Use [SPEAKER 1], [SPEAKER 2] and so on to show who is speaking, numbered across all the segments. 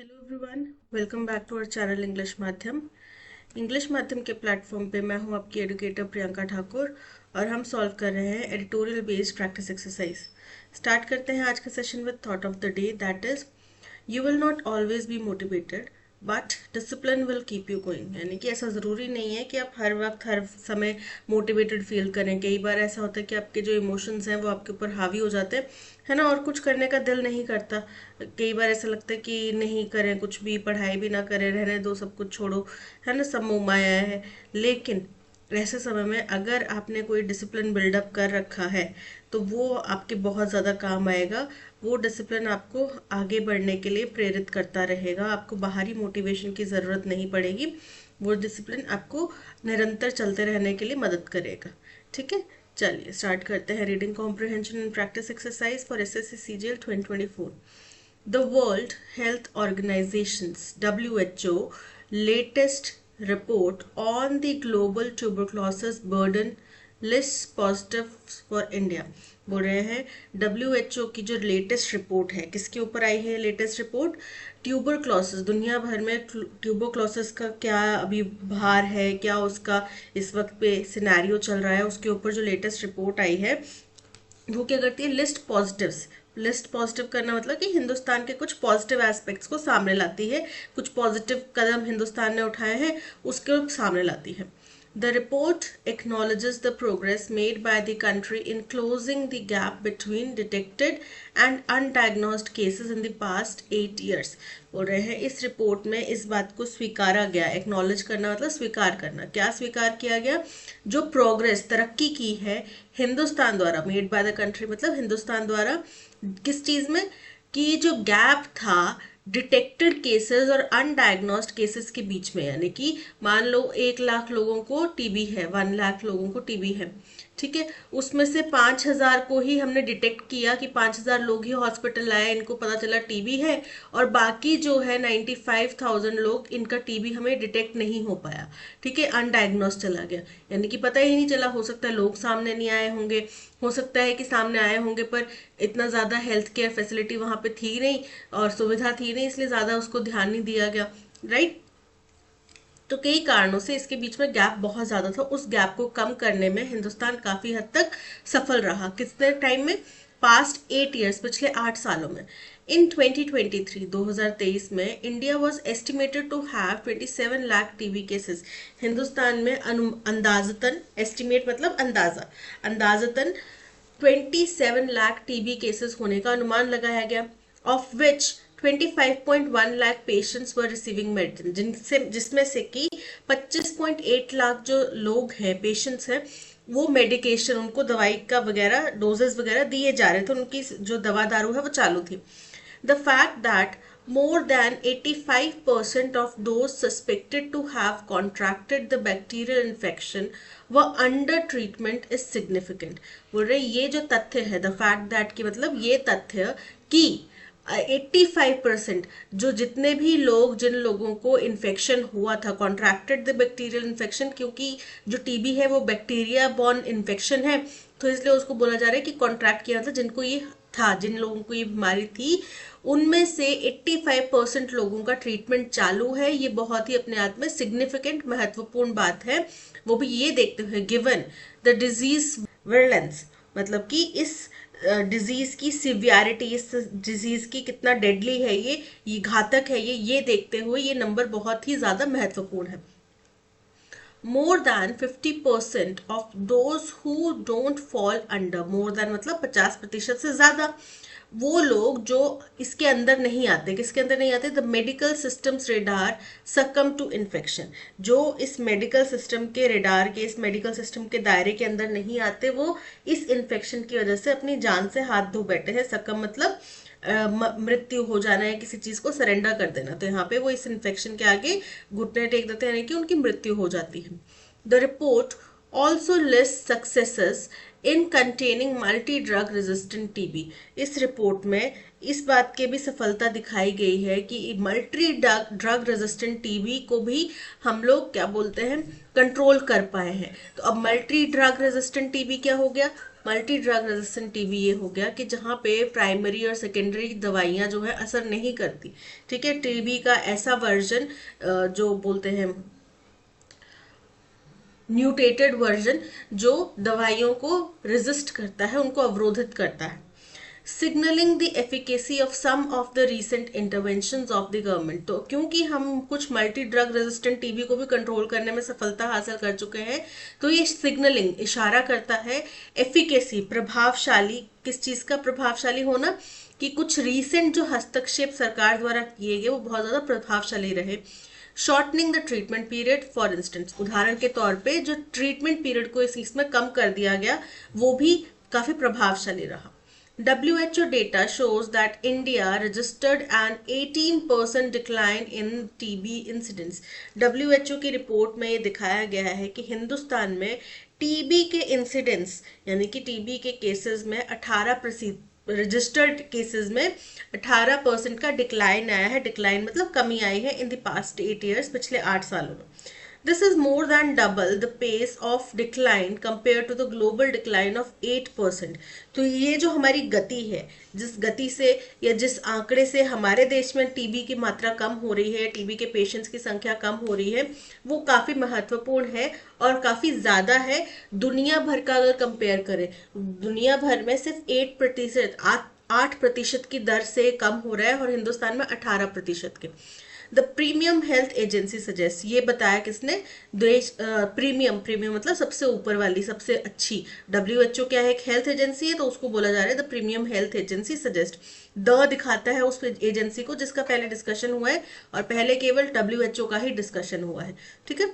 [SPEAKER 1] Hello everyone, welcome back to our channel English माध्यम के platform पे मैं हूं आपकी एडुकेटर प्रियंका ठाकुर और हम सॉल्व कर रहे हैं editorial based practice exercise. Start करते हैं आज का session with thought of the day, that is you will not always be motivated but discipline will keep you going. यानी कि ऐसा ज़रूरी नहीं है कि आप हर वक्त हर समय मोटिवेटेड फील करें। कई बार ऐसा होता है कि आपके जो इमोशंस हैं वो आपके ऊपर हावी हो जाते हैं, है ना, और कुछ करने का दिल नहीं करता। कई बार ऐसा लगता है कि नहीं करें कुछ भी, पढ़ाई भी ना करें, रहने दो, सब कुछ छोड़ो, है ना, सब मोह माया है। लेकिन ऐसे समय में अगर आपने कोई डिसिप्लिन बिल्डअप कर रखा है तो वो आपके बहुत ज़्यादा काम आएगा। वो डिसिप्लिन आपको आगे बढ़ने के लिए प्रेरित करता रहेगा, आपको बाहरी मोटिवेशन की ज़रूरत नहीं पड़ेगी। वो डिसिप्लिन आपको निरंतर चलते रहने के लिए मदद करेगा। ठीक है, चलिए स्टार्ट करते हैं reading comprehension and practice exercise for SSC CGL 2024। The World Health Organization's WHO latest report on the global tuberculosis burden lists positives for India। बोल रहे हैं WHO की जो लेटेस्ट रिपोर्ट है, किसके ऊपर आई है लेटेस्ट रिपोर्ट? ट्यूबरक्लोसिस, दुनिया भर में ट्यूबरक्लोसिस का क्या अभी भार है, क्या उसका इस वक्त पे सिनेरियो चल रहा है, उसके ऊपर जो लेटेस्ट रिपोर्ट आई है वो क्या करती है? लिस्ट पॉजिटिव करना मतलब कि हिंदुस्तान के कुछ पॉजिटिव एस्पेक्ट्स को सामने लाती है, कुछ पॉजिटिव कदम हिंदुस्तान ने उठाए हैं उसके सामने लाती है। The report acknowledges the progress made by the country in closing the gap between detected and undiagnosed cases in the past 8 years। बोल रहे हैं इस रिपोर्ट में इस बात को स्वीकारा गया। एक्नॉलेज करना मतलब स्वीकार करना। क्या स्वीकार किया गया? जो प्रोग्रेस, तरक्की की है हिंदुस्तान द्वारा, मेड बाय द कंट्री मतलब हिंदुस्तान द्वारा, किस चीज में? कि जो गैप था डिटेक्टेड केसेस और अनडायग्नोस्ड केसेस के बीच में, यानी कि मान लो 1 लाख लोगों को टीबी है, 1 लाख लोगों को टीबी है, ठीक है, उसमें से 5,000 को ही हमने डिटेक्ट किया कि 5,000 लोग ही हॉस्पिटल आए, इनको पता चला टीबी है, और बाकी जो है 95,000 लोग, इनका टीबी हमें डिटेक्ट नहीं हो पाया। ठीक है, अनडायग्नोस चला गया, यानी कि पता ही नहीं चला। हो सकता है लोग सामने नहीं आए होंगे, हो सकता है कि सामने आए होंगे पर इतना ज़्यादा हेल्थ केयर फैसिलिटी वहाँ पे थी नहीं और सुविधा थी नहीं, इसलिए ज़्यादा उसको ध्यान नहीं दिया गया। राइट, तो कई कारणों से इसके बीच में गैप बहुत ज़्यादा था। उस गैप को कम करने में हिंदुस्तान काफ़ी हद तक सफल रहा। कितने टाइम में? पास्ट 8 ईयर्स, पिछले 8 सालों में। इन 2023 2023 में India was estimated to have 27 lakh TB cases. हिंदुस्तान में अंदाजतन, एस्टिमेट मतलब अंदाजा, अंदाजतन 27 लाख टीबी केसेस होने का अनुमान लगाया गया, of which 25.1 lakh patients were receiving medicine, जिसमें से कि 25.8 लाख जो लोग हैं, पेशेंट्स हैं, वो मेडिकेशन, उनको दवाई का वगैरह डोजेस वगैरह दिए जा रहे थे, उनकी जो दवा दारू है वो चालू थी। The fact that more than 85% of those suspected to have contracted the bacterial infection were under treatment is significant। बोल रहे ये जो तथ्य है, the fact that की मतलब ये तथ्य कि 85% जो जितने भी लोग, जिन लोगों को इन्फेक्शन हुआ था, कॉन्ट्रैक्टेड द बैक्टीरियल इन्फेक्शन, क्योंकि जो टीबी है वो बैक्टीरिया बॉर्न इन्फेक्शन है, तो इसलिए उसको बोला जा रहा है कि कॉन्ट्रैक्ट किया था, जिनको ये था, जिन लोगों को ये बीमारी थी, उनमें से 85% लोगों का ट्रीटमेंट चालू है। ये बहुत ही अपने आप में सिग्निफिकेंट, महत्वपूर्ण बात है। वो भी ये देखते हुए गिवन द डिजीज विरलेंस, मतलब कि इस डिजीज की सिवियरिटी, इस डिजीज की कितना डेडली है, ये घातक है, ये देखते हुए ये नंबर बहुत ही ज्यादा महत्वपूर्ण है। More than 50% of those who don't fall under, more than मतलब 50% से ज्यादा वो लोग जो इसके अंदर नहीं आते, किसके अंदर नहीं आते? The medical systems radar succumb to infection, जो इस मेडिकल सिस्टम के रेडार के, इस मेडिकल सिस्टम के दायरे के अंदर नहीं आते, वो इस इन्फेक्शन की वजह से अपनी जान से हाथ धो बैठे हैं। सकम मतलब मृत्यु हो जाना है, किसी चीज को सरेंडर कर देना, तो यहाँ पे वो इस इन्फेक्शन के आगे घुटने टेक देते हैं, यानी कि उनकी मृत्यु हो जाती है। The report also list successes in containing multi drug resistant TB. इस रिपोर्ट में इस बात की भी सफलता दिखाई गई है कि मल्टी ड्रग रेजिस्टेंट टीबी को भी हम लोग क्या बोलते हैं, कंट्रोल कर पाए हैं। तो अब मल्टी ड्रग रेजिस्टेंट टीबी क्या हो गया? मल्टी ड्रग रेजिस्टेंट टीबी ये हो गया कि जहाँ पे प्राइमरी और सेकेंडरी दवाइयाँ जो है असर नहीं करती। ठीक है, टीबी का ऐसा वर्जन जो बोलते हैं म्यूटेटेड वर्जन, जो दवाइयों को रेजिस्ट करता है, उनको अवरोधित करता है। Signalling the efficacy of some of the recent interventions of the government. तो क्योंकि हम कुछ मल्टी ड्रग रेजिस्टेंट टीबी को भी कंट्रोल करने में सफलता हासिल कर चुके हैं, तो ये सिग्नलिंग इशारा करता है एफिकेसी, प्रभावशाली, किस चीज का प्रभावशाली होना, कि कुछ रीसेंट जो हस्तक्षेप सरकार द्वारा किए गए वो बहुत ज्यादा प्रभावशाली रहे। Shortening the treatment period, for instance, उदाहरण के तौर पे जो ट्रीटमेंट पीरियड को इसमें कम कर दिया गया वो भी काफी प्रभावशाली रहा। WHO data shows that India registered an 18% decline in TB incidence. WHO की रिपोर्ट में ये दिखाया गया है कि हिंदुस्तान में टीबी के इंसिडेंस यानी कि टीबी के केसेस में 18% रजिस्टर्ड केसेस में 18% का डिक्लाइन आया है। डिक्लाइन मतलब कमी आई है इन द पास्ट 8 ईयर्स, पिछले 8 सालों में। This is more than double the pace of decline compared to the global decline of 8%. तो ये जो हमारी गति है, जिस गति से या जिस आंकड़े से हमारे देश में टीबी की मात्रा कम हो रही है, टीबी के पेशेंट्स की संख्या कम हो रही है, वो काफी महत्वपूर्ण है और काफी ज्यादा है। दुनिया भर का अगर कंपेयर करें, दुनिया भर में सिर्फ 8% की दर से कम हो रहा है और हिंदुस्तान में 18% के। The premium health agency suggest, ये बताया किसने, देश प्रीमियम मतलब सबसे ऊपर वाली, सबसे अच्छी। WHO क्या है, एक हेल्थ एजेंसी है, तो उसको बोला जा रहा है the premium health agency suggest. The दिखाता है उस एजेंसी को जिसका पहले डिस्कशन हुआ है, और पहले केवल WHO का ही डिस्कशन हुआ है। ठीक है।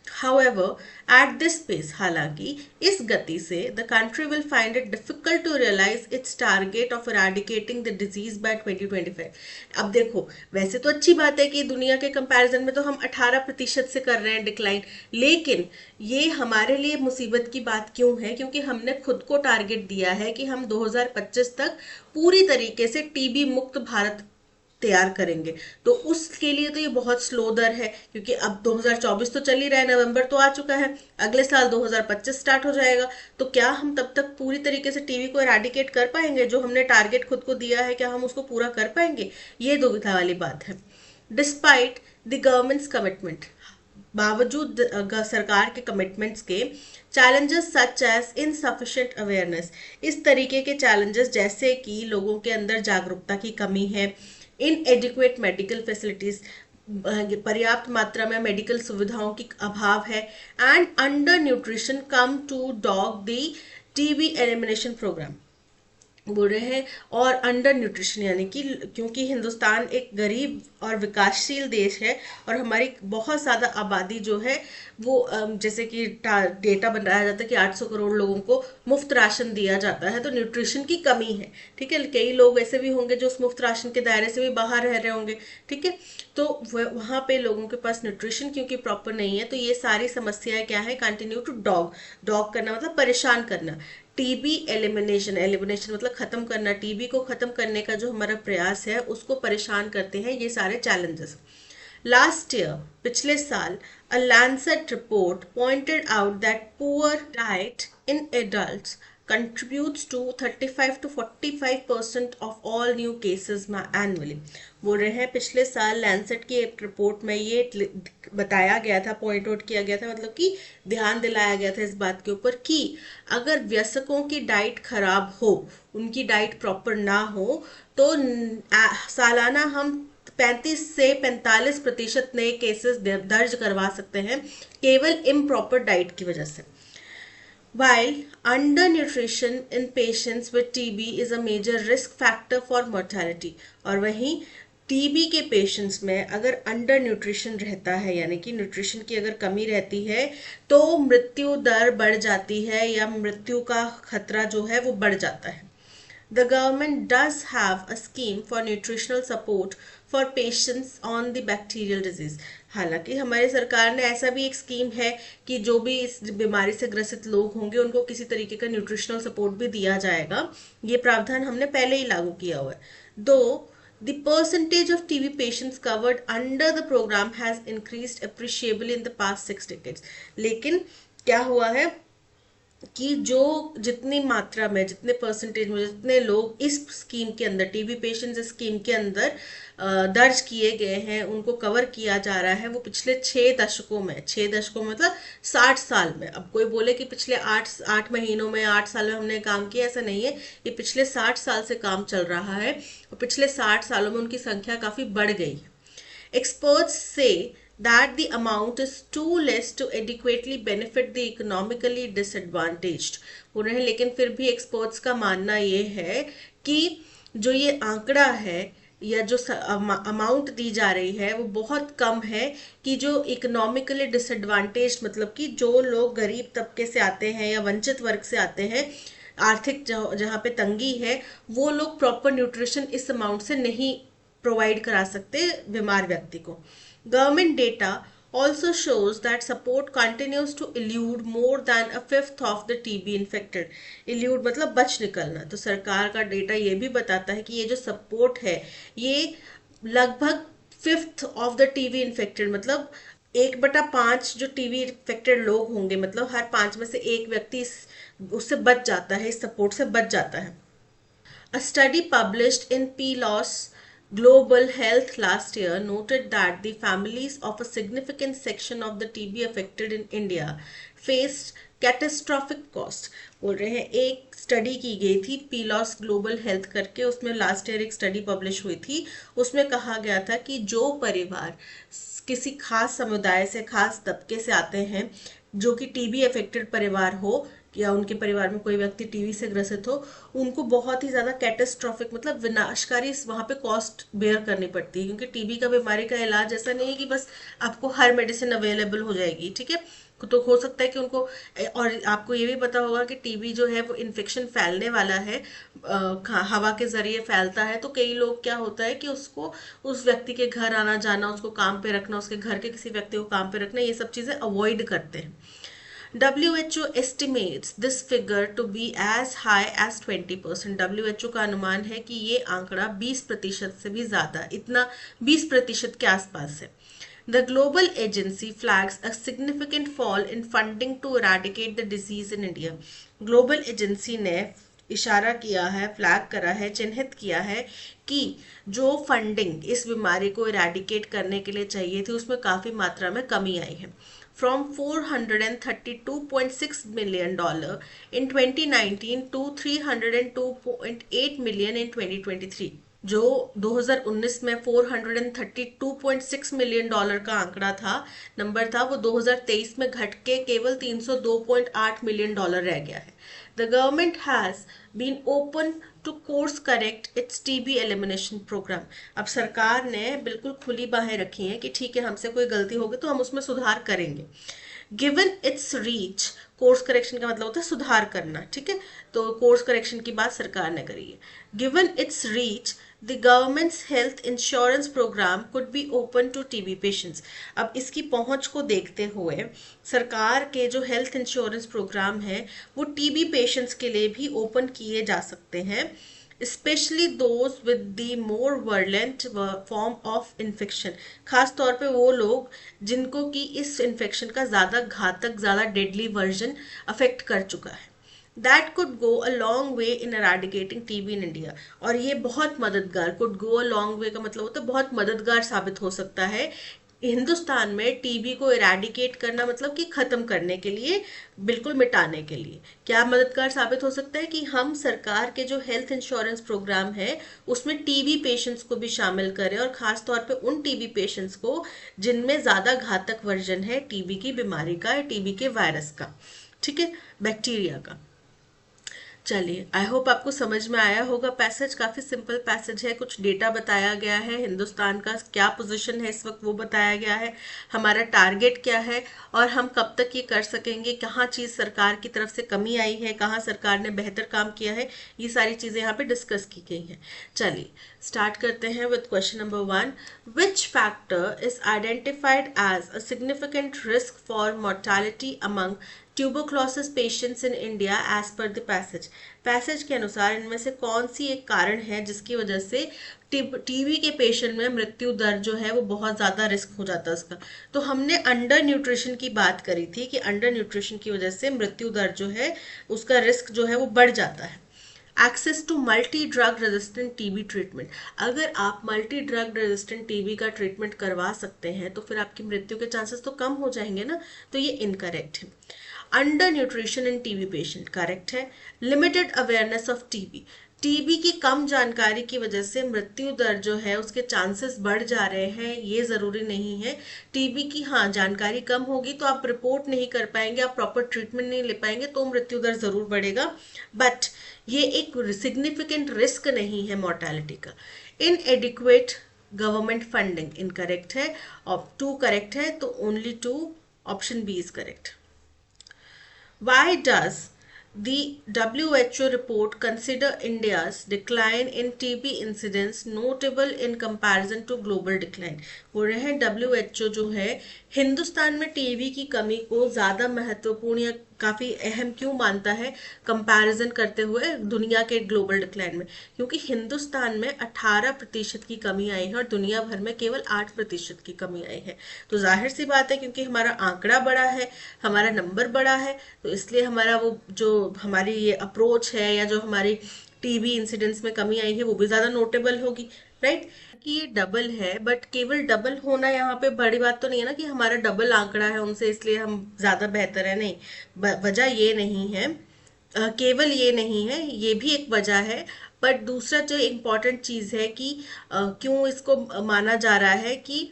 [SPEAKER 1] However, at this pace, हालांकि इस गति से the country will find it difficult to realize its target of eradicating the disease by 2025. अब देखो, वैसे तो अच्छी बात है कि दुनिया के कंपैरिजन में तो हम 18% से कर रहे हैं डिक्लाइन, लेकिन ये हमारे लिए मुसीबत की बात क्यों है? क्योंकि हमने खुद को टारगेट दिया है कि हम 2025 तक पूरी तरीके से टीबी मुक्त भारत तैयार करेंगे। तो उसके लिए तो ये बहुत स्लो दर है, क्योंकि अब 2024 तो चल ही रहा है, नवंबर तो आ चुका है, अगले साल 2025 स्टार्ट हो जाएगा। तो क्या हम तब तक पूरी तरीके से टीबी को एराडिकेट कर पाएंगे? जो हमने टारगेट खुद को दिया है, क्या हम उसको पूरा कर पाएंगे? ये दुविधा वाली बात है। डिस्पाइट द गवर्नमेंट्स कमिटमेंट, बावजूद सरकार के कमिटमेंट्स के, challenges such as insufficient awareness, इस तरीके के चैलेंजेस जैसे कि लोगों के अंदर जागरूकता की कमी है, इनएडिक्वेट मेडिकल फैसिलिटीज, पर्याप्त मात्रा में मेडिकल सुविधाओं की अभाव है, and under nutrition come to dog the TB elimination programme बोल रहे हैं। और अंडर न्यूट्रिशन यानी कि क्योंकि हिंदुस्तान एक गरीब और विकासशील देश है और हमारी बहुत ज़्यादा आबादी जो है वो जैसे कि डेटा बनाया जाता है कि 800 करोड़ लोगों को मुफ्त राशन दिया जाता है, तो न्यूट्रिशन की कमी है। ठीक है, कई लोग ऐसे भी होंगे जो उस मुफ्त राशन के दायरे से भी बाहर रह रहे होंगे। ठीक है, तो वहाँ पे लोगों के पास न्यूट्रिशन क्योंकि प्रॉपर नहीं है, तो ये सारी समस्याएं क्या है, कंटिन्यू टू डॉग करना मतलब परेशान करना। टीबी एलिमिनेशन, एलिमिनेशन मतलब खत्म करना, टीबी को खत्म करने का जो हमारा प्रयास है उसको परेशान करते हैं ये सारे चैलेंजेस। लास्ट ईयर, पिछले साल, a Lancet report pointed out that poor diet in adults contributes to 35 to 45% of all new cases annually. बोल रहे हैं पिछले साल लैंसेट की एक रिपोर्ट में ये बताया गया था, पॉइंट आउट किया गया था, मतलब कि ध्यान दिलाया गया था इस बात के ऊपर कि अगर वयस्कों की डाइट खराब हो, उनकी डाइट प्रॉपर ना हो, तो सालाना हम 35 से 45% नए केसेस दर्ज करवा सकते हैं केवल इम्प्रॉपर डाइट की वजह से। While undernutrition in patients with TB is a major risk factor for mortality, और वहीं टीबी के पेशेंट्स में अगर अंडर न्यूट्रिशन रहता है यानी कि न्यूट्रिशन की अगर कमी रहती है तो मृत्यु दर बढ़ जाती है या मृत्यु का खतरा जो है वो बढ़ जाता है। The government does have a scheme for nutritional support for patients on the bacterial disease. हालांकि हमारी सरकार ने ऐसा भी एक स्कीम है कि जो भी इस बीमारी से ग्रसित लोग होंगे उनको किसी तरीके का न्यूट्रिशनल सपोर्ट भी दिया जाएगा। ये प्रावधान हमने पहले ही लागू किया हुआ है। दो the percentage of TB patients covered under the program has increased appreciably in the past 6 decades. लेकिन क्या हुआ है, कि जो जितनी मात्रा में, जितने परसेंटेज में, जितने लोग इस स्कीम के अंदर, टीबी पेशेंट्स इस स्कीम के अंदर दर्ज किए गए हैं, उनको कवर किया जा रहा है, वो पिछले 6 दशकों में, 6 दशकों मतलब 60 साल में। अब कोई बोले कि पिछले 8 महीनों में, 8 साल में हमने काम किया, ऐसा नहीं है। ये पिछले 60 साल से काम चल रहा है और पिछले 60 सालों में उनकी संख्या काफी बढ़ गई है। Experts say that the amount is too less to adequately benefit the economically disadvantaged. बोल रहे हैं, लेकिन फिर भी एक्सपर्ट्स का मानना ये है कि जो ये आंकड़ा है या जो अमाउंट दी जा रही है वो बहुत कम है, कि जो इकोनॉमिकली डिसएडवांटेज मतलब कि जो लोग गरीब तबके से आते हैं या वंचित वर्ग से आते हैं, आर्थिक जहाँ पे तंगी है, वो लोग प्रॉपर न्यूट्रिशन इस अमाउंट से नहीं प्रोवाइड करा सकते बीमार व्यक्ति को। Government data also shows that support continues to elude more than a fifth of the TB infected. elude मतलब बच निकलना। तो सरकार का डेटा ये भी बताता है कि ये जो सपोर्ट है ये लगभग fifth of the TB infected, मतलब 1/5 जो टीबी इन्फेक्टेड लोग होंगे, मतलब हर 5 में से एक व्यक्ति उससे बच जाता है, इस सपोर्ट से बच जाता है। A study published in PLOS Global Health last year noted that the families of a significant section of the TB affected in India faced catastrophic cost. बोल रहे हैं, एक स्टडी की गई थी पीलॉस ग्लोबल हेल्थ करके, उसमें लास्ट ईयर एक स्टडी पब्लिश हुई थी। उसमें कहा गया था कि जो परिवार किसी खास समुदाय से, खास तबके से आते हैं, जो कि टीबी अफेक्टेड परिवार हो या उनके परिवार में कोई व्यक्ति टीबी से ग्रसित हो, उनको बहुत ही ज्यादा कैटेस्ट्रॉफिक मतलब विनाशकारी वहां पे कॉस्ट बेयर करनी पड़ती है। क्योंकि टीबी का बीमारी का इलाज ऐसा नहीं है कि बस आपको हर मेडिसिन अवेलेबल हो जाएगी, ठीक है। तो हो सकता है कि उनको, और आपको ये भी पता होगा कि टीबी जो है वो इन्फेक्शन फैलने वाला है, हवा के जरिए फैलता है। तो कई लोग, क्या होता है कि उसको, उस व्यक्ति के घर आना जाना, उसको काम पे रखना, उसके घर के किसी व्यक्ति को काम पे रखना, ये सब चीजें अवॉइड करते हैं। WHO estimates this figure to be as high as 20%. WHO का अनुमान है कि ये आंकड़ा 20% से भी ज्यादा, इतना 20% के आसपास है। The global agency flags a significant fall in funding to eradicate the disease in India. Global agency ने इशारा किया है, फ्लैग करा है, चिन्हित किया है कि जो फंडिंग इस बीमारी को इरेडिकेट करने के लिए चाहिए थी, उसमें काफी मात्रा में कमी आई है। From $432.6 million in 2019 to $302.8 million in 2023. जो 2019 में 432.6 मिलियन डॉलर का आंकड़ा था, नंबर था, वो 2023 में घट के केवल 302.8 मिलियन डॉलर रह गया है। The government has been open to course correct its TB elimination program. अब सरकार ने बिल्कुल खुली बाहें रखी हैं कि ठीक है, हमसे कोई गलती होगी तो हम उसमें सुधार करेंगे। Given its reach, course correction का मतलब होता है सुधार करना, ठीक है। तो कोर्स करेक्शन की बात सरकार ने करी है। Given its reach, the government's health insurance programme could be open to TB patients. अब इसकी पहुंच को देखते हुए सरकार के जो हेल्थ इंश्योरेंस प्रोग्राम है वो टीबी पेशेंट्स के लिए भी ओपन किए जा सकते हैं, especially those with the more virulent form of infection. खास तौर पे वो लोग जिनको कि इस इन्फेक्शन का ज्यादा घातक, ज्यादा डेडली वर्जन अफेक्ट कर चुका है। That could go a long way in eradicating TB in India. और ये बहुत मददगार, could go a long way का मतलब होता है बहुत मददगार साबित हो सकता है हिंदुस्तान में टीबी को इरेडिकेट करना, मतलब कि खत्म करने के लिए, बिल्कुल मिटाने के लिए। क्या मददगार साबित हो सकता है कि हम सरकार के जो हेल्थ इंश्योरेंस प्रोग्राम है उसमें टीबी पेशेंट्स को भी शामिल करें, और खास तौर पे उन टीबी पेशेंट्स को जिनमें ज्यादा घातक वर्जन है टीबी की बीमारी का, टीबी के वायरस का, ठीक है, बैक्टीरिया का। चलिए, आई होप आपको समझ में आया होगा। पैसेज काफी सिंपल पैसेज है, कुछ डेटा बताया गया है, हिंदुस्तान का क्या पोजीशन है इस वक्त वो बताया गया है, हमारा टारगेट क्या है और हम कब तक ये कर सकेंगे, कहाँ चीज सरकार की तरफ से कमी आई है, कहाँ सरकार ने बेहतर काम किया है, ये सारी चीजें यहाँ पे डिस्कस की गई हैं। चलिए, स्टार्ट करते हैं with question number 1. Which factor is identified as a significant risk for mortality among tuberculosis patients in India as per the passage के अनुसार इनमें से कौन सी एक कारण है जिसकी वजह से टीबी के पेशेंट में मृत्यु दर जो है वो बहुत ज़्यादा रिस्क हो जाता है उसका. तो हमने अंडर न्यूट्रिशन की बात करी थी कि अंडर न्यूट्रिशन की वजह से मृत्यु दर जो है उसका रिस्क जो है वो बढ़ जाता है. Access to multi drug resistant TB treatment. अगर आप मल्टी ड्रग रेजिस्टेंट टीबी का ट्रीटमेंट करवा सकते हैं तो फिर आपकी मृत्यु के चांसेस तो कम हो जाएंगे ना. तो ये इनकरेक्ट है. Under nutrition in TB patient correct है. Limited awareness of TB. TB की कम जानकारी की वजह से मृत्यु दर जो है उसके चांसेस बढ़ जा रहे हैं, ये ज़रूरी नहीं है. टीबी की हाँ जानकारी कम होगी तो आप रिपोर्ट नहीं कर पाएंगे, आप प्रॉपर ट्रीटमेंट नहीं ले पाएंगे तो मृत्यु दर ज़रूर बढ़ेगा, बट ये एक सिग्निफिकेंट रिस्क नहीं है मोर्टेलिटी का. इनएडिक्वेट गवर्नमेंट फंडिंग इनकरेक्ट है. और 2 करेक्ट है तो only 2 option B is correct. Why does the WHO report consider India's decline in TB incidence notable in comparison to global decline? बोल रहे हैं WHO जो है हिंदुस्तान में टीबी की कमी को ज़्यादा महत्वपूर्ण या काफ़ी अहम क्यों मानता है कंपैरिजन करते हुए दुनिया के ग्लोबल डिक्लाइन में? क्योंकि हिंदुस्तान में 18% की कमी आई है और दुनिया भर में केवल 8% की कमी आई है. तो जाहिर सी बात है क्योंकि हमारा आंकड़ा बड़ा है, हमारा नंबर बड़ा है, तो इसलिए हमारा वो जो हमारी ये अप्रोच है या जो हमारी टीबी इंसिडेंट्स में कमी आई है वो भी ज़्यादा नोटेबल होगी, राइट. कि ये डबल है, बट केवल डबल होना यहाँ पे बड़ी बात तो नहीं है ना कि हमारा डबल आंकड़ा है उनसे इसलिए हम ज़्यादा बेहतर है. नहीं, वजह ये नहीं है, केवल ये नहीं है, ये भी एक वजह है. बट दूसरा जो इम्पोर्टेंट चीज़ है कि क्यों इसको माना जा रहा है कि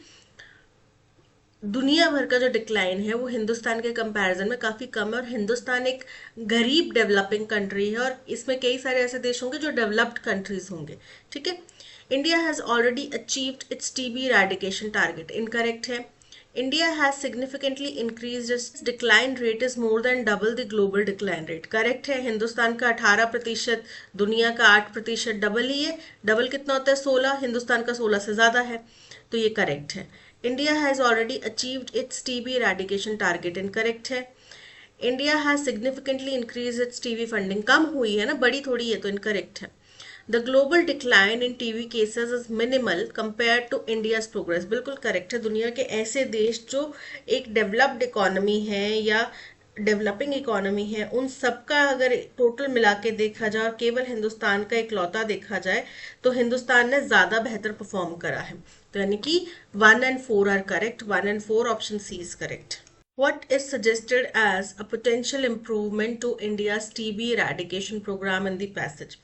[SPEAKER 1] दुनिया भर का जो डिक्लाइन है वो हिंदुस्तान के कंपैरिजन में काफ़ी कम है और हिंदुस्तान एक गरीब डेवलपिंग कंट्री है और इसमें कई सारे ऐसे देश होंगे जो डेवलप्ड कंट्रीज होंगे. ठीक है. India has already achieved it's TB eradication target incorrect है. India has significantly increased its decline rate is more than double the global decline rate. Correct है. हिंदुस्तान का 18%, दुनिया का 8%, डबल ही है. डबल कितना होता है? 16. हिंदुस्तान का 16 से ज़्यादा है, तो ये करेक्ट है. India has already achieved its TB eradication target. Incorrect है. India has significantly increased its TB funding. कम हुई है ना, बड़ी थोड़ी है, तो इनकरेक्ट है. The global decline in TB cases is minimal compared to India's progress. बिल्कुल करेक्ट है. दुनिया के ऐसे देश जो एक डेवलप्ड इकोनॉमी है या डेवलपिंग इकोनॉमी है उन सबका अगर टोटल मिला के देखा जाए और केवल हिंदुस्तान का इकलौता देखा जाए तो हिंदुस्तान ने ज़्यादा बेहतर परफॉर्म करा है. तो यानी कि 1 and 4 are correct. 1 and 4 option C is correct. What is suggested as a potential improvement to India's TB eradication program in the passage?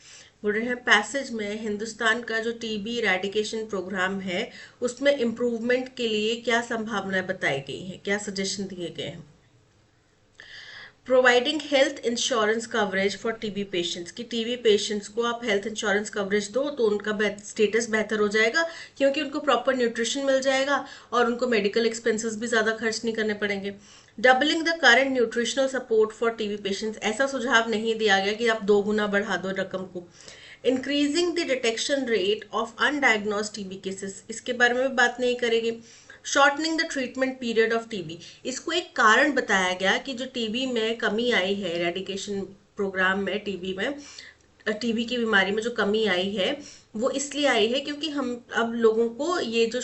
[SPEAKER 1] बोल रहे हैं पैसेज में हिंदुस्तान का जो टीबी इरेडिकेशन प्रोग्राम है उसमें इम्प्रूवमेंट के लिए क्या संभावनाएं बताई गई हैं, क्या सजेशन दिए गए हैं. Providing health insurance coverage for TB patients. कि टीबी पेशेंट्स को आप हेल्थ इंश्योरेंस कवरेज दो तो उनका स्टेटस बेहतर हो जाएगा क्योंकि उनको प्रॉपर न्यूट्रिशन मिल जाएगा और उनको मेडिकल एक्सपेंसेस भी ज़्यादा खर्च नहीं करने पड़ेंगे. Doubling the current nutritional support for TB patients. ऐसा सुझाव नहीं दिया गया कि आप 2 गुना बढ़ा दो रकम को. Increasing the detection rate of undiagnosed TB cases. इसके बारे में भी बात नहीं करेंगे. Shortening the treatment period of TB. इसको एक कारण बताया गया कि जो टीबी में कमी आई है इरेडिकेशन प्रोग्राम में, टीबी की बीमारी में जो कमी आई है वो इसलिए आई है क्योंकि हम अब लोगों को ये जो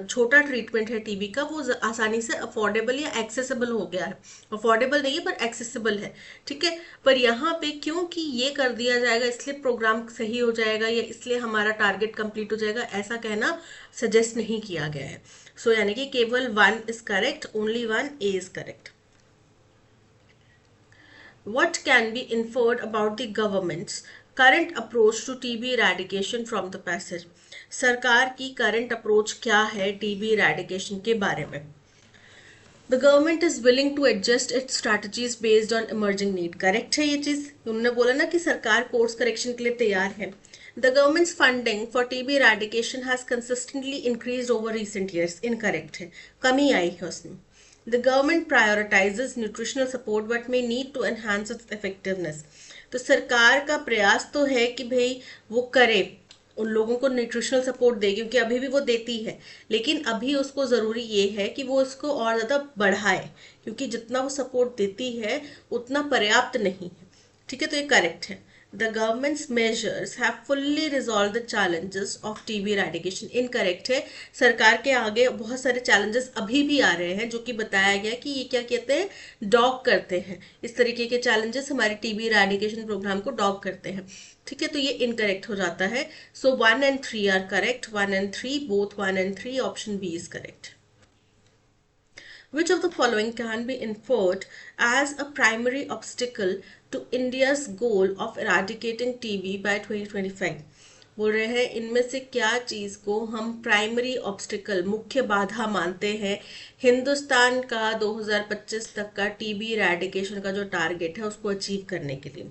[SPEAKER 1] छोटा ट्रीटमेंट है टीबी का वो आसानी से अफोर्डेबल या एक्सेसिबल हो गया है. अफोर्डेबल नहीं है पर एक्सेसिबल है. ठीक है. पर यहाँ पे क्योंकि ये कर दिया जाएगा इसलिए प्रोग्राम सही हो जाएगा या इसलिए हमारा टारगेट कंप्लीट हो जाएगा, ऐसा कहना सजेस्ट नहीं किया गया है. सो यानी कि केवल 1 is correct, only 1 A is correct. What can be inferred about the government's current approach to TB eradication from the passage? सरकार की करंट अप्रोच क्या है टीबी eradication के बारे में? The government is willing to adjust its strategies based on emerging need. Correct है ये चीज. उन्होंने बोला ना कि सरकार कोर्स करेक्शन के लिए तैयार है. The government's funding for TB eradication has consistently increased over recent years. Incorrect है. कमी आई है उसमें. The government prioritizes nutritional support but may need to enhance its effectiveness. तो सरकार का प्रयास तो है कि भाई वो करे, उन लोगों को न्यूट्रिशनल सपोर्ट दे, क्योंकि अभी भी वो देती है, लेकिन अभी उसको ज़रूरी ये है कि वो उसको और ज़्यादा बढ़ाए, क्योंकि जितना वो सपोर्ट देती है उतना पर्याप्त नहीं है। ठीक है, तो ये करेक्ट है। The governments measures have fully resolve the challenges of TB eradication, incorrect है। सरकार के आगे बहुत सारे चैलेंजेस अभी भी आ रहे हैं, जो कि बताया गया कि ये क्या कहते हैं, डॉग करते हैं। इस तरीके के चैलेंजेस हमारे टीबी इरेडिकेशन प्रोग्राम को डॉग करते हैं। ठीक है, तो ये इनकरेक्ट हो जाता है। So 1 and 3 are correct, 1 and 3, both 1 and 3, option B is correct. Which of the following can be inferred as a primary obstacle to India's goal of eradicating TB by 2025? बोल रहे हैं इनमें से क्या चीज को हम प्राइमरी ऑब्स्टिकल, मुख्य बाधा मानते हैं हिंदुस्तान का 2025 तक का टीबी इरेडिकेशन का जो टारगेट है उसको अचीव करने के लिए?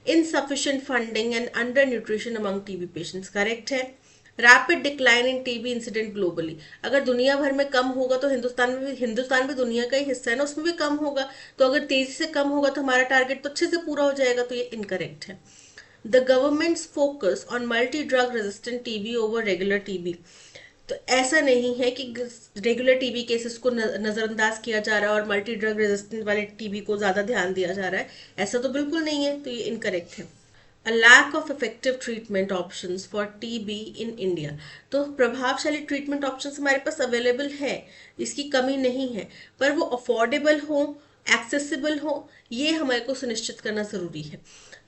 [SPEAKER 1] Insufficient funding and under nutrition among TB patients, correct है। Rapid decline in TB incident globally, अगर दुनिया भर में कम होगा तो हिंदुस्तान भी दुनिया का ही हिस्सा है ना, उसमें भी कम होगा। तो अगर तेजी से कम होगा तो हमारा टारगेट तो अच्छे से पूरा हो जाएगा, तो ये इनकरेक्ट है। The governments focus on multi drug resistant TB over regular TB, तो ऐसा नहीं है कि रेगुलर टीबी केसेस को नजरअंदाज किया जा रहा है और मल्टी ड्रग रेजिस्टेंट वाले टीबी को ज्यादा ध्यान दिया जा रहा है, ऐसा तो बिल्कुल नहीं है, तो ये इनकरेक्ट है। A lack of effective treatment options for TB in India, तो प्रभावशाली ट्रीटमेंट ऑप्शंस हमारे पास अवेलेबल है, इसकी कमी नहीं है, पर वो अफोर्डेबल हो, एक्सेसिबल हो, ये हमारे को सुनिश्चित करना जरूरी है।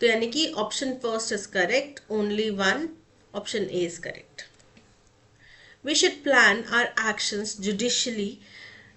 [SPEAKER 1] तो यानी कि option first is correct, only one, option A is correct. We should plan our actions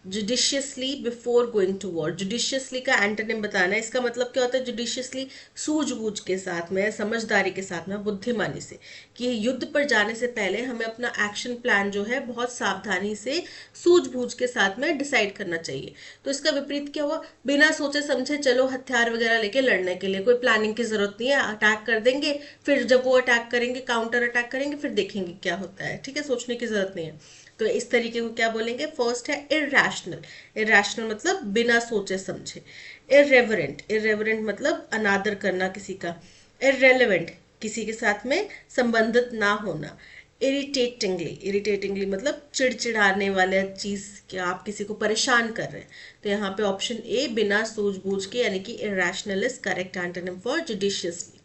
[SPEAKER 1] judiciously before going to war. Judiciously का एंटोनिम बताना है, इसका मतलब क्या होता है? judiciously सूझबूझ के साथ में, समझदारी के साथ में, बुद्धिमानी से, कि युद्ध पर जाने से पहले हमें अपना एक्शन प्लान जो है बहुत सावधानी से सूझबूझ के साथ में डिसाइड करना चाहिए। तो इसका विपरीत क्या हुआ? बिना सोचे समझे चलो हथियार वगैरह लेके लड़ने के लिए, कोई प्लानिंग की जरूरत नहीं है, अटैक कर देंगे, फिर जब वो अटैक करेंगे काउंटर अटैक करेंगे, फिर देखेंगे क्या होता है। ठीक है, सोचने की जरूरत नहीं है। तो इस तरीके को क्या बोलेंगे? फर्स्ट है इरैशनल, इरैशनल मतलब बिना सोचे समझे। इररेवरेंट, इररेवरेंट मतलब अनादर करना किसी का। इररेलेवेंट, किसी के साथ में संबंधित ना होना। इरिटेटिंगली, इरिटेटिंगली मतलब चिड़चिड़ाने वाला चीज, क्या आप किसी को परेशान कर रहे हैं। तो यहाँ पे ऑप्शन ए बिना सूझबूझ के, यानी कि irrational is correct antonym for judiciously.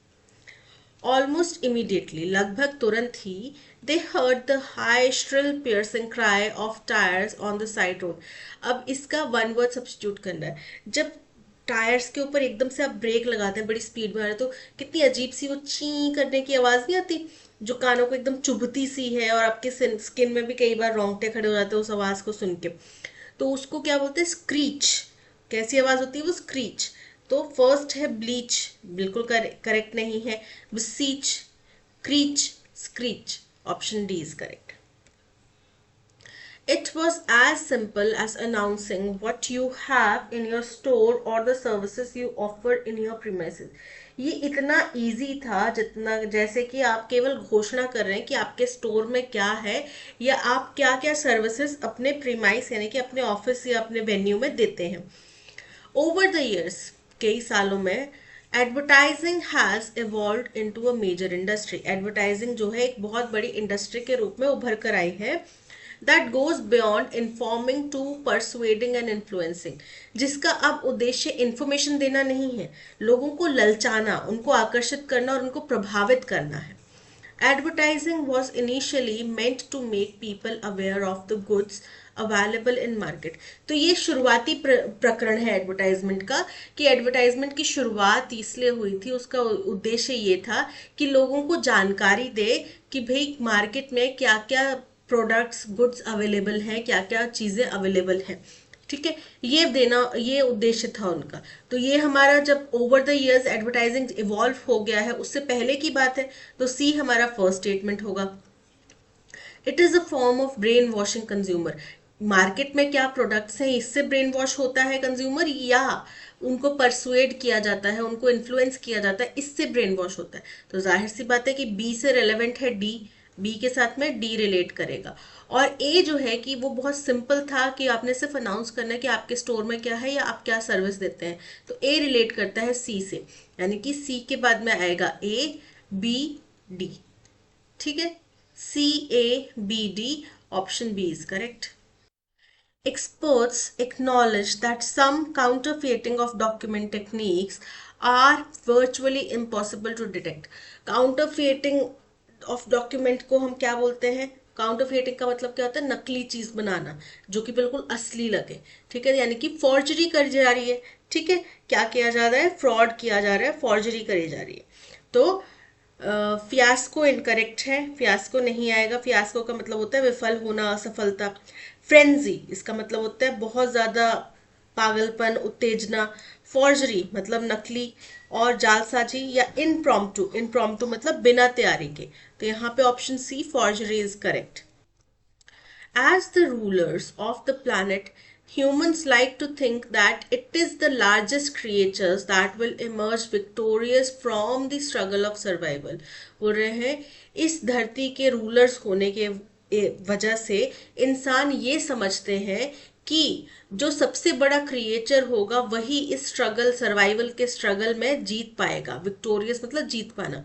[SPEAKER 1] Almost immediately, लगभग तुरंत ही, they heard the high shrill piercing cry of tires on the side road. अब इसका वन वर्ड सब्स्टिट्यूट करना है। जब टायर्स के ऊपर एकदम से आप ब्रेक लगाते हैं बड़ी स्पीड में आ रहे, तो कितनी अजीब सी वो ची करने की आवाज नहीं आती, जो कानों को एकदम चुभती सी है, और आपके स्किन में भी कई बार रोंगटे खड़े हो जाते हैं उस आवाज को सुन के। तो उसको क्या बोलते हैं? स्क्रीच। कैसी आवाज होती है वो? स्क्रीच। तो फर्स्ट है ब्लीच, बिल्कुल करेक्ट नहीं है। Beseech, creech, screech, option D is correct. It was as simple as announcing what you have in your store or the services you offer in your premises. ये इतना easy था जितना, जैसे कि आप केवल घोषणा कर रहे हैं कि आपके स्टोर में क्या है, या आप क्या क्या सर्विसेज अपने प्रीमाइस यानी कि अपने ऑफिस या अपने वेन्यू में देते हैं। ओवर द ईयर्स, कई सालों में, advertising has evolved into a major industry. Advertising जो है एक बहुत बड़ी इंडस्ट्री के रूप में उभर कर आई है। That goes beyond informing to persuading and influencing, जिसका अब उद्देश्य इंफॉर्मेशन देना नहीं है, लोगों को ललचाना, उनको आकर्षित करना और उनको प्रभावित करना है। Advertising was initially meant to make people aware of the goods available in market. तो ये शुरुआती प्रकरण है एडवर्टाइजमेंट का, कि एडवर्टाइजमेंट की शुरुआत इसलिए हुई थी, उसका उद्देश्य ये था कि लोगों को जानकारी दे कि भाई मार्केट में क्या क्या प्रोडक्ट्स, गुड्स अवेलेबल हैं, क्या क्या चीजें अवेलेबल हैं। ठीक है, ये देना, ये उद्देश्य था उनका। तो ये हमारा जब over the years advertising evolve हो गया है, उससे पहले की बात है, तो सी हमारा फर्स्ट स्टेटमेंट होगा। It is a form of brain washing consumer. Market में क्या प्रोडक्ट्स हैं, इससे ब्रेन वॉश होता है कंज्यूमर, या उनको परसुएड किया जाता है, उनको इन्फ्लुएंस किया जाता है, इससे ब्रेन वॉश होता है। तो जाहिर सी बात है कि बी से रेलेवेंट है डी, बी के साथ में डी रिलेट करेगा। और ए जो है कि वो बहुत सिंपल था कि आपने सिर्फ अनाउंस करना है कि आपके स्टोर में क्या है या आप क्या सर्विस देते हैं, तो ए रिलेट करता है सी से, यानी कि सी के बाद में आएगा ए, बी, डी। ठीक है, CABD, option B is correct. Experts acknowledge that some counterfeiting of document techniques are virtually impossible to detect. Counterfeiting of document को हम क्या बोलते हैं? काउंटरफेटिंग का मतलब क्या होता है? नकली चीज बनाना जो कि बिल्कुल असली लगे. ठीक है, यानी कि फॉर्जरी करी जा रही है. ठीक है, क्या किया जा रहा है? फ्रॉड किया जा रहा है, फॉर्जरी करी जा रही है. तो फियास्को इनकरेक्ट है, फियास्को नहीं आएगा. फियास्को का मतलब होता है विफल होना, असफलता. फ्रेंजी इसका मतलब होता है बहुत ज्यादा पागलपन, उत्तेजना. फॉर्जरी मतलब नकली. और जालसाजी या इनप्रॉम्प्टू, इनप्रॉम्प्टू मतलब बिना तैयारी के. तो यहाँ पे option C forgery is correct. As the rulers of the planet, humans like to think that it is the largest creatures that will emerge victorious from the struggle of survival. बोल रहे हैं इस धरती के रूलर्स होने के वजह से इंसान ये समझते हैं कि जो सबसे बड़ा क्रिएचर होगा वही इस स्ट्रगल, सर्वाइवल के स्ट्रगल में जीत पाएगा. विक्टोरियस मतलब जीत पाना.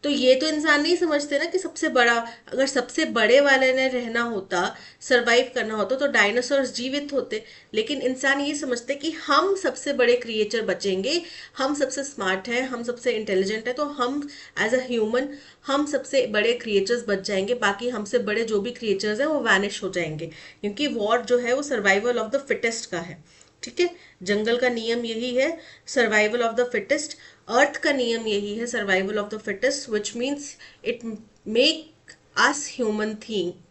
[SPEAKER 1] तो ये तो इंसान नहीं समझते ना कि सबसे बड़ा, अगर सबसे बड़े वाले ने रहना होता, सरवाइव करना होता तो डायनासोर्स जीवित होते. लेकिन इंसान ये समझते कि हम सबसे बड़े क्रिएचर बचेंगे, हम सबसे स्मार्ट हैं, हम सबसे इंटेलिजेंट है, तो हम एज अ ह्यूमन हम सबसे बड़े क्रिएचर्स बच जाएंगे, बाकी हमसे बड़े जो भी क्रिएचर्स हैं वो वैनिश हो जाएंगे. क्योंकि वॉर जो है वो सर्वाइवल ऑफ द फिटेस्ट का है. ठीक है, जंगल का नियम यही है, survival of the fittest. Earth का नियम यही है, survival of the fittest, which means it make us human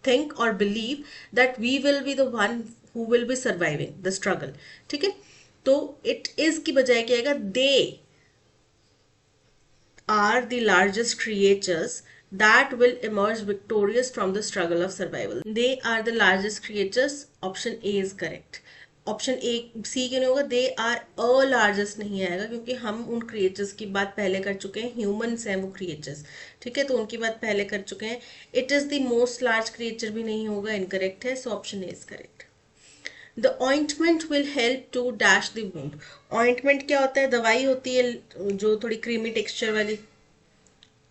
[SPEAKER 1] think और believe that we will be the one who will be surviving the struggle. ठीक है, तो इट इज की बजाय क्या आएगा? They are the largest creatures that will emerge victorious from the struggle of survival. They are the largest creatures. Option A is correct. Option A C क्यों नहीं होगा? दे आर अ लार्जेस्ट नहीं आएगा क्योंकि हम उन क्रिएचर्स की बात पहले कर चुके हैं. ह्यूमंस हैं वो क्रिएचर्स. ठीक है, तो उनकी बात पहले कर चुके हैं. It is the most large creature भी नहीं होगा, इनकरेक्ट है. So option A is correct. The ointment will help to dash the wound. Ointment क्या होता है? दवाई होती है जो थोड़ी क्रीमी टेक्सचर वाली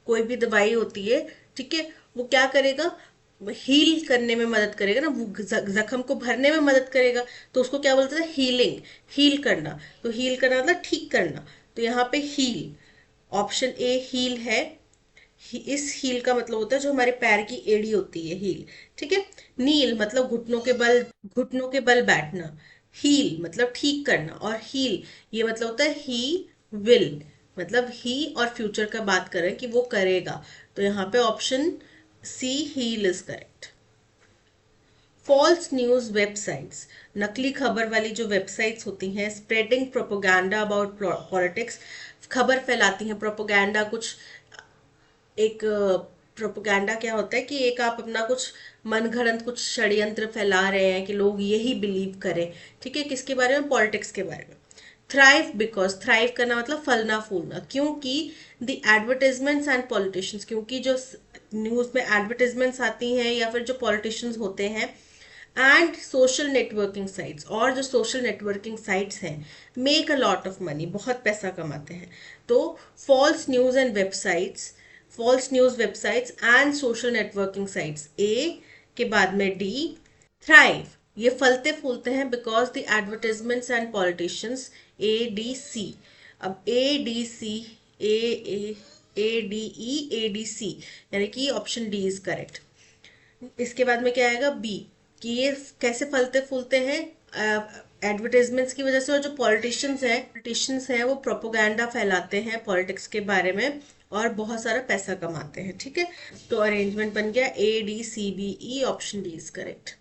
[SPEAKER 1] कोई भी दवाई होती है. ठीक है, वो क्या करेगा? हील करने में मदद करेगा ना, वो जख्म को भरने में मदद करेगा. तो उसको क्या बोलते हैं? हीलिंग, हील करना. तो हील करना मतलब ठीक करना. तो यहाँ पे हील, ऑप्शन ए हील है. इस हील का मतलब होता है जो हमारे पैर की एड़ी होती है, हील. ठीक है, नील मतलब घुटनों के बल बैठना. हील मतलब ठीक करना, और हील ये मतलब होता है ही विल, मतलब ही और फ्यूचर का बात करें कि वो करेगा. तो यहाँ पे option C heal is correct. False news websites, नकली खबर वाली जो वेबसाइट्स होती हैं, स्प्रेडिंग प्रोपोगंडा अबाउट पॉलिटिक्स, खबर फैलाती हैं. प्रोपोगंडा कुछ एक प्रोपोगंडा क्या होता है कि एक आप अपना कुछ मनगढ़ंत कुछ षड्यंत्र फैला रहे हैं कि लोग यही बिलीव करें. ठीक है, किसके बारे में? पॉलिटिक्स के बारे में. थ्राइव बिकॉज, थ्राइव करना मतलब फलना फूलना, क्योंकि द एडवर्टाइजमेंट्स एंड पॉलिटिशियंस, क्योंकि जो न्यूज में एडवर्टाइजमेंट्स आती हैं या फिर जो पॉलिटिशियंस होते हैं, एंड सोशल नेटवर्किंग साइट्स, और जो सोशल नेटवर्किंग साइट्स हैं, make a lot of money, बहुत पैसा कमाते हैं. तो false news and websites, false news websites and social networking sites, A के बाद में डी. थ्राइव ये फलते फूलते हैं because the advertisements and politicians, A D C. अब A D C, A D E, A D C, यानी कि ऑप्शन डी इज करेक्ट. इसके बाद में क्या आएगा? बी, कि ये कैसे फलते फूलते हैं? एडवर्टाइजमेंट्स की वजह से. और जो पॉलिटिशियंस हैं वो प्रोपोगंडा फैलाते हैं पॉलिटिक्स के बारे में और बहुत सारा पैसा कमाते हैं. ठीक है, तो अरेंजमेंट बन गया A D C B E, option D is correct.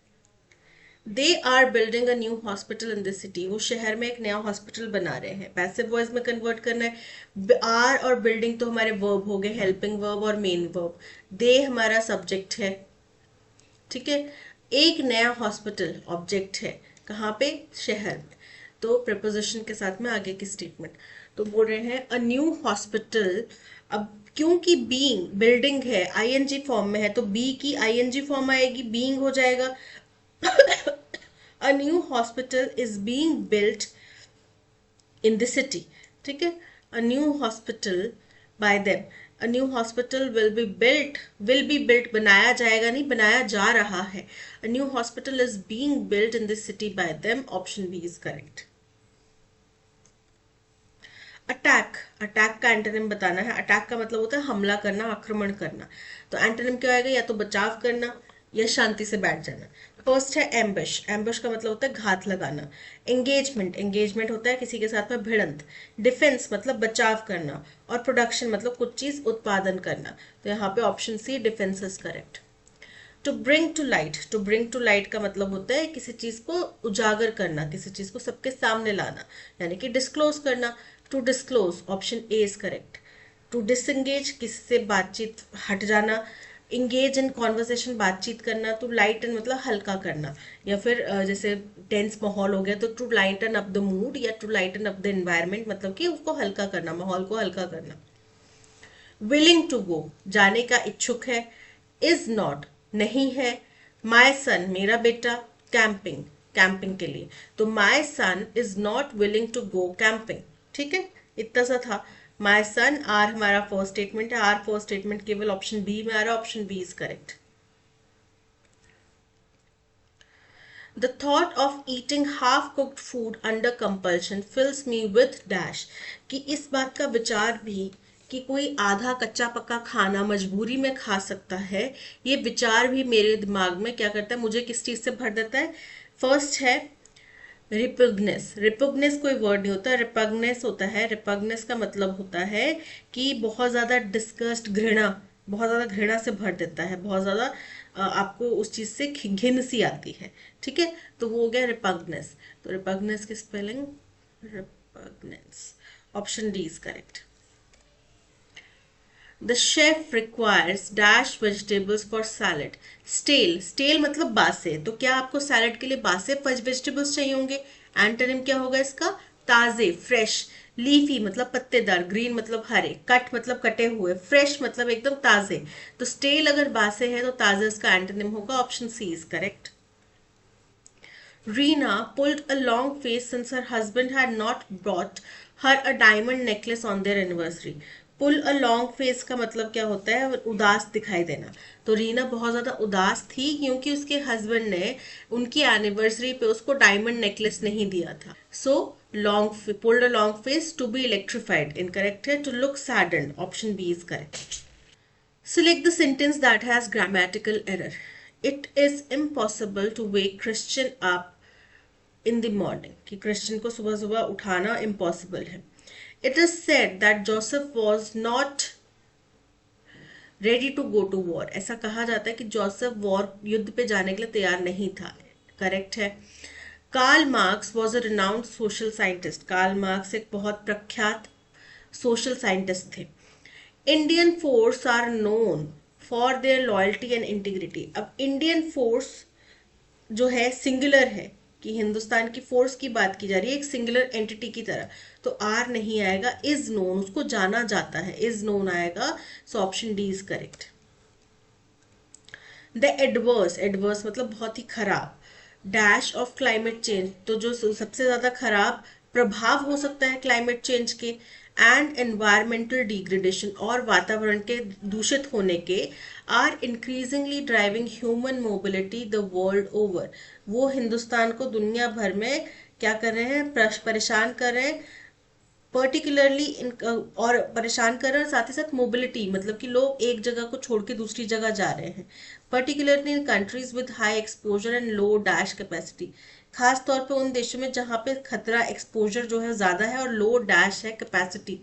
[SPEAKER 1] They are building a new hospital in this city, वो शहर में एक नया हॉस्पिटल बना रहे हैं. पैसिव वॉइस में कन्वर्ट करना है. आर और बिल्डिंग तो हमारे वर्ब हो गए, हेल्पिंग वर्ब और मेन वर्ब. दे हमारा सब्जेक्ट है. ठीक है, एक नया हॉस्पिटल ऑब्जेक्ट है. कहाँ पे? शहर में. तो प्रेपोजिशन के साथ में आगे की स्टेटमेंट. तो बोल रहे हैं अ न्यू हॉस्पिटल. अब क्योंकि बीइंग बिल्डिंग है, आईएनजी फॉर्म में है, तो बी की आईएनजी फॉर्म आएगी, बीइंग हो जाएगा. A new hospital is being built in the city. ठीक है, a new hospital by them. A new hospital will be built, बनाया जाएगा नहीं, बनाया जा रहा है। A new hospital is being built in this city by them, option B is correct. Attack, attack का एंटोनिम बताना है। अटैक का मतलब होता है हमला करना, आक्रमण करना। तो एंटोनिम क्या आएगा, या तो बचाव करना या शांति से बैठ जाना। फर्स्ट है एम्बुश, एम्बुश का मतलब होता है घात लगाना। एंगेजमेंट, एंगेजमेंट होता है किसी के साथ में भिड़ंत। डिफेंस मतलब बचाव करना, और प्रोडक्शन मतलब कुछ चीज उत्पादन करना। तो यहाँ पे option C defence is correct. To bring to light, to bring to light का मतलब होता है किसी चीज को उजागर करना, किसी चीज को सबके सामने लाना, यानी कि डिस्क्लोज करना। To disclose, option A is correct. To disengage, किसी से बातचीत हट जाना। इंगेज इन कॉन्वर्सेशन, बातचीत करना। टू लाइटन मतलब हल्का करना, या फिर जैसे टेंस माहौल हो गया तो to lighten up the mood या to lighten up the environment, मतलब कि उसको हल्का करना, माहौल को हल्का करना। विलिंग टू गो, जाने का इच्छुक है। इज नॉट, नहीं है। माई सन, मेरा बेटा। कैंपिंग, कैंपिंग के लिए। तो my son is not willing to go camping. ठीक है, इतना सा था। माई सन, आर हमारा फर्स्ट स्टेटमेंट है। आर फर्स्ट स्टेटमेंट केवल ऑप्शन बी में आ रहा है, option B is correct. The thought of eating half cooked food under compulsion fills me with dash, कि इस बात का विचार भी कि कोई आधा कच्चा पक्का खाना मजबूरी में खा सकता है, ये विचार भी मेरे दिमाग में क्या करता है, मुझे किस चीज से भर देता है। फर्स्ट है रिपग्नेस, रिपग्नेस कोई वर्ड नहीं होता, रिपग्नेस होता है। रिपग्नेस का मतलब होता है कि बहुत ज्यादा डिस्गस्ट, घृणा, बहुत ज्यादा घृणा से भर देता है, बहुत ज्यादा आपको उस चीज से घिन सी आती है। ठीक है, तो वो हो गया रिपग्नेस। तो रिपग्नेस की spelling repugnance, option D is correct. The chef requires dash vegetables for salad. Stale, stale मतलब बासे, तो क्या आपको सैलड के लिए बासे वेजिटेबल्स चाहिए होंगे। एंटोनिम क्या होगा इसका, ताजे, फ्रेश। लीफी मतलब पत्तेदार, ग्रीन मतलब हरे, कट मतलब कटे हुए, फ्रेश मतलब एकदम ताजे। तो स्टेल अगर बासे है तो ताजे इसका एंटोनिम होगा, option C is correct. Rena pulled a long face since her husband had not brought her a diamond necklace on their anniversary. Pull a long face का मतलब क्या होता है, उदास दिखाई देना। तो रीना बहुत ज्यादा उदास थी क्योंकि उसके हस्बैंड ने उनकी एनिवर्सरी पे उसको डायमंड नेकलेस नहीं दिया था। So long, pulled a long face, to be electrified incorrect है। To look sadden, option B is correct. Select the sentence that has grammatical error. It is impossible to wake Christian up in the morning, कि Christian को सुबह सुबह उठाना impossible है। It is said that Joseph was not ready to go to war, ऐसा कहा जाता है कि जोसेफ वॉर, युद्ध पे जाने के लिए तैयार नहीं था। करेक्ट है। Karl Marx was a renowned social scientist, Karl Marx एक बहुत प्रख्यात सोशल साइंटिस्ट थे। Indian force are known for their loyalty and integrity. अब इंडियन फोर्स जो है सिंगुलर है, कि हिंदुस्तान की फोर्स की बात की जा रही है एक सिंगुलर एंटिटी की तरह, तो आर नहीं आएगा, इज नोन, उसको जाना जाता है, इज नोन आएगा। So option D is correct. The adverse, adverse मतलब बहुत ही खराब, डैश ऑफ क्लाइमेट चेंज, तो जो सबसे ज्यादा खराब प्रभाव हो सकता है क्लाइमेट चेंज के, एंड एनवायरमेंटल डिग्रेडेशन, और वातावरण के दूषित होने के, are increasingly driving human mobility the world over, वो हिंदुस्तान को दुनिया भर में क्या कर रहे हैं, परेशान कर रहे हैं। पर्टिकुलरली और परेशान कर रहे हैं, और साथ ही साथ मोबिलिटी मतलब कि लोग एक जगह को छोड़ के दूसरी जगह जा रहे हैं। Particularly in countries with high exposure and low dash capacity, खास तौर पे उन देशों में जहां पे खतरा, एक्सपोजर जो है ज्यादा है और लो डैश है capacity.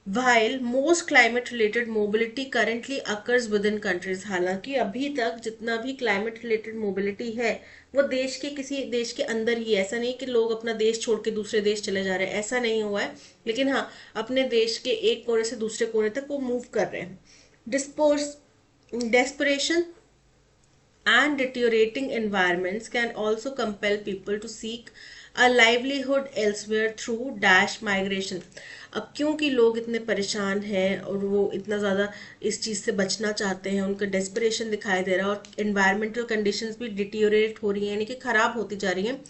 [SPEAKER 1] While most climate related mobility currently occurs within countries, हालांकि अभी तक जितना भी climate related mobility है वो देश के किसी देश के अंदर ही है, ऐसा नहीं कि लोग अपना देश छोड़ के दूसरे देश चले जा रहे हैं, ऐसा नहीं हुआ है, लेकिन हाँ अपने देश के एक कोने से दूसरे कोने तक वो मूव कर रहे हैं। Dispose desperation and deteriorating environments can also compel people to seek a livelihood elsewhere through dash migration. अब क्योंकि लोग इतने परेशान हैं और वो इतना ज़्यादा इस चीज़ से बचना चाहते हैं, उनका डेस्परेशन दिखाई दे रहा है और एनवायरमेंटल कंडीशंस भी डिटीरियोरेट हो रही हैं, यानी कि ख़राब होती जा रही हैं,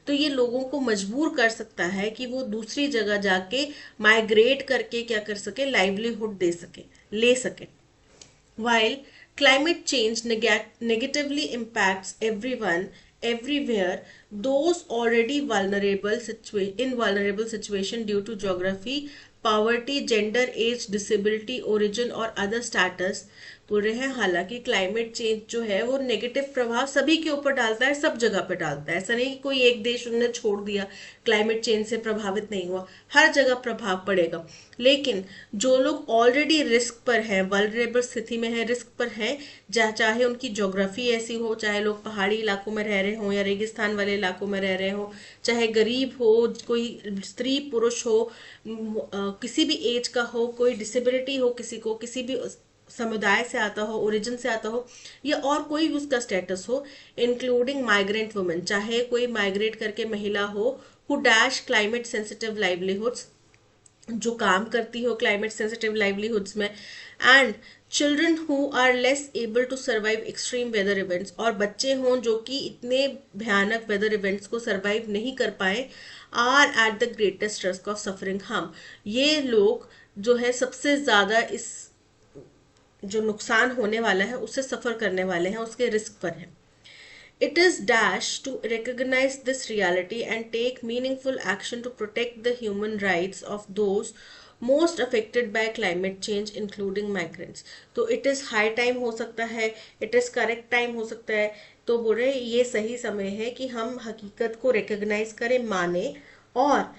[SPEAKER 1] तो ये लोगों को मजबूर कर सकता है कि वो दूसरी जगह जाके माइग्रेट करके क्या कर सके, लाइवलीहुड दे सके, ले सके। While climate change negatively impacts everyone everywhere, those already in vulnerable situation due to geography, poverty, gender, age, disability, origin और other status बोल रहे हैं। हालांकि क्लाइमेट चेंज जो है वो नेगेटिव प्रभाव सभी के ऊपर डालता है, सब जगह पे डालता है। ऐसा नहीं कि कोई एक देश उन्होंने छोड़ दिया, क्लाइमेट चेंज से प्रभावित नहीं हुआ, हर जगह प्रभाव पड़ेगा। लेकिन जो लोग ऑलरेडी रिस्क पर हैं, वल्नरेबल स्थिति में है, रिस्क पर हैं, चाहे उनकी ज्योग्राफी ऐसी हो, चाहे लोग पहाड़ी इलाकों में रह रहे हों या रेगिस्तान वाले इलाकों में रह रहे हों, चाहे गरीब हो, कोई स्त्री पुरुष हो, किसी भी एज का हो, कोई डिसेबिलिटी हो, किसी को किसी भी समुदाय से आता हो, ओरिजिन से आता हो, या और कोई भी उसका स्टेटस हो, इंक्लूडिंग माइग्रेंट वुमेन, चाहे कोई माइग्रेट करके महिला हो, who dash climate sensitive livelihoods, जो काम करती हो क्लाइमेट सेंसिटिव लाइवलीहुड्स में, and children who are less able to survive extreme weather events, और बच्चे हों जो कि इतने भयानक वेदर इवेंट्स को सर्वाइव नहीं कर पाए, are at the greatest risk of suffering harm. ये लोग जो है सबसे ज्यादा इस जो नुकसान होने वाला है उससे सफर करने वाले हैं, उसके रिस्क पर है। It is dash to recognize this reality and take meaningful action to protect the human rights of those most affected by climate change including migrants। तो it is high time हो सकता है, it is correct time हो सकता है, तो बोल रहे ये सही समय है कि हम हकीकत को recognize करें, माने, और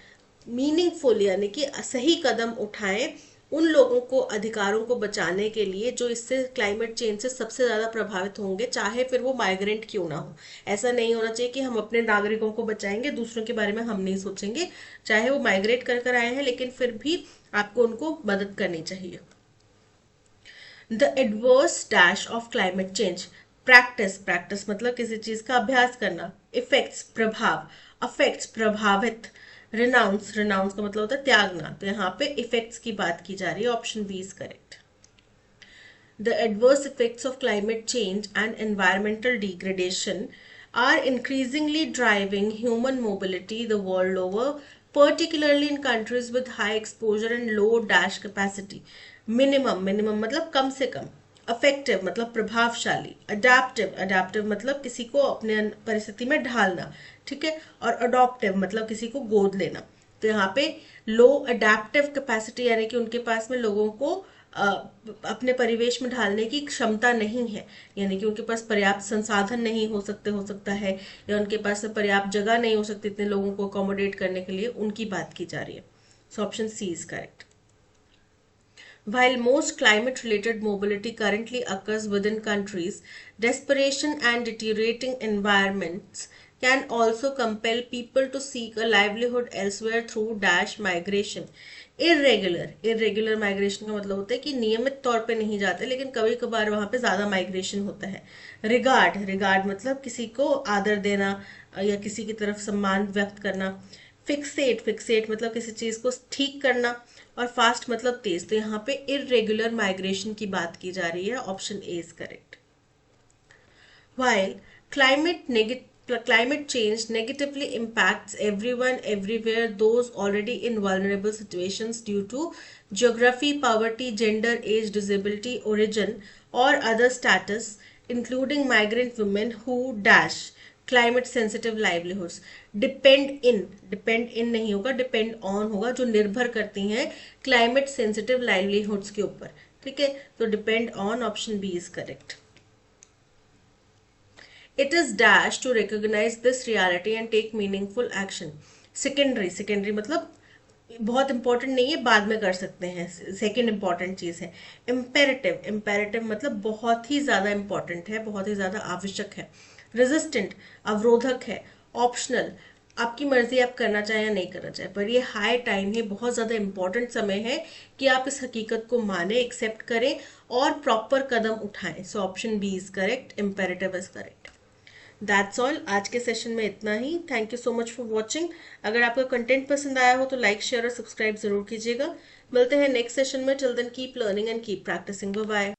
[SPEAKER 1] मीनिंगफुल यानी कि सही कदम उठाएं उन लोगों को, अधिकारों को बचाने के लिए जो इससे क्लाइमेट चेंज से सबसे ज्यादा प्रभावित होंगे, चाहे फिर वो माइग्रेंट क्यों ना हो। ऐसा नहीं होना चाहिए कि हम अपने नागरिकों को बचाएंगे, दूसरों के बारे में हम नहीं सोचेंगे, चाहे वो माइग्रेट कर कर आए हैं, लेकिन फिर भी आपको उनको मदद करनी चाहिए। The adverse dash of climate change, practice मतलब किसी चीज का अभ्यास करना, इफेक्ट्स प्रभाव, अफेक्ट्स प्रभावित, रिनाउंस का मतलब होता है त्यागना, तो यहाँ पे इफेक्ट्स की बात की जा रही है, option B is correct. The adverse effects of climate change and environmental degradation are increasingly driving human mobility the world over, particularly in countries with high exposure and low dash capacity। minimum मतलब कम से कम, affective मतलब प्रभावशाली, adaptive मतलब किसी को अपने परिस्थिति में ढालना, ठीक है, और अडॉप्टिव मतलब किसी को गोद लेना। तो यहाँ पे लो अडेप्टिव कैपेसिटी यानी कि उनके पास में लोगों को अपने परिवेश में ढालने की क्षमता नहीं है, यानी कि उनके पास पर्याप्त संसाधन नहीं हो सकता है, या उनके पास पर्याप्त जगह नहीं हो सकती इतने लोगों को अकोमोडेट करने के लिए, उनकी बात की जा रही है। So option C is correct. While most climate-related mobility currently occurs within countries, desperation and deteriorating environments can also compel people to seek a livelihood elsewhere through dash migration। irregular migration का मतलब होता है कि नियमित तौर पे नहीं जाते, लेकिन कभी कभार वहां पे ज्यादा माइग्रेशन होता है। रिगार्ड मतलब किसी को आदर देना या किसी की तरफ सम्मान व्यक्त करना। फिक्सेट मतलब किसी चीज को ठीक करना, और फास्ट मतलब तेज। तो यहाँ पे इरेगुलर माइग्रेशन की बात की जा रही है, option A is correct. While climate change negatively impacts everyone everywhere, those already in vulnerable situations due to geography, poverty, gender, age, disability, origin or other status, including migrant women who dash climate sensitive livelihoods, depend in नहीं होगा, depend on होगा, जो निर्भर करती हैं climate sensitive livelihoods के ऊपर, ठीक है, तो depend on, option B is correct. It is dash to recognise this reality and take meaningful action. Secondary मतलब बहुत इंपॉर्टेंट नहीं है, बाद में कर सकते हैं, सेकेंड इंपॉर्टेंट चीज है। इम्पेरेटिव मतलब बहुत ही ज्यादा इंपॉर्टेंट है, बहुत ही ज्यादा आवश्यक है। रेजिस्टेंट अवरोधक है। ऑप्शनल आपकी मर्जी, आप करना चाहे या नहीं करना चाहे, पर ये हाई टाइम है, बहुत ज्यादा इंपॉर्टेंट समय है कि आप इस हकीकत को माने, एक्सेप्ट करें और प्रॉपर कदम उठाएं। So option B is correct, imperative is correct. That's all, आज के सेशन में इतना ही। Thank you so much for watching. अगर आपका कंटेंट पसंद आया हो तो लाइक, शेयर और सब्सक्राइब जरूर कीजिएगा। मिलते हैं नेक्स्ट सेशन में। Till then keep learning and keep practising. Bye bye.